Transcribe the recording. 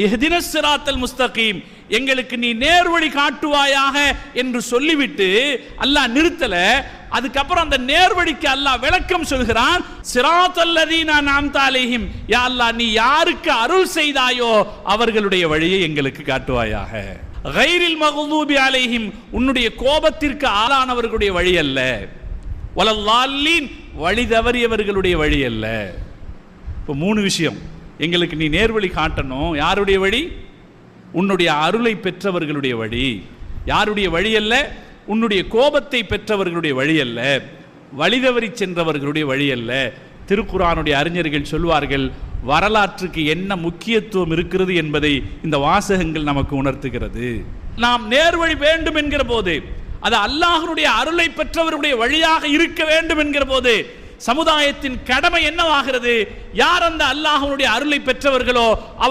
இஹ்தினஸ் ஸிராத்தல் முஸ்தகீம், எங்களுக்கு நீ நேர்வழி காட்டுவாயாக என்று சொல்லிவிட்டு அல்லாஹ் நிறுத்தல. அதுக்கப்புறம் அந்த நேர்வழிக்கு அல்லாஹ் விளக்கம் சொல்கிறான். ஸிராத்தல் லதீனா அன்அம்த அலைஹிம், யா அல்லாஹ் நீ யாருக்கு அருள் செய்தாயோ அவர்களுடைய வழியை எங்களுக்கு காட்டுவாயாக. கைரில் மக்தூபி அலைஹிம், உன்னுடைய கோபத்திற்கு ஆளானவர்களுடைய வழி அல்ல. வலல்லாலீன், வழி தவறியவர்களுடைய வழி அல்ல. இப்போ 3 விஷயம். எங்களுக்கு நீ நேர்வழி காட்டணும். யாருடைய வழி? உன்னுடைய அருளை பெற்றவர்களுடைய வழி. யாருடைய வழி அல்ல? உன்னுடைய கோபத்தை பெற்றவர்களுடைய வழி அல்ல, வழிதவறி சென்றவர்களுடைய வழி அல்ல. திருக்குர்ஆனுடைய அறிஞர்கள் சொல்வார்கள், வரலாற்றுக்கு என்ன முக்கியத்துவம் இருக்கிறது என்பதை இந்த வாசகங்கள் நமக்கு உணர்த்துகிறது. நாம் நேர்வழி வேண்டும் என்கிற போது, அது அல்லாஹ்வுடைய அருளை பெற்றவருடைய வழியாக இருக்க வேண்டும் என்கிற போது சமுதாயத்தின் கடமை என்னவாகிறது? யார் அந்த அல்லாஹ்வுடைய அருளை பெற்றவர்களோ அவர்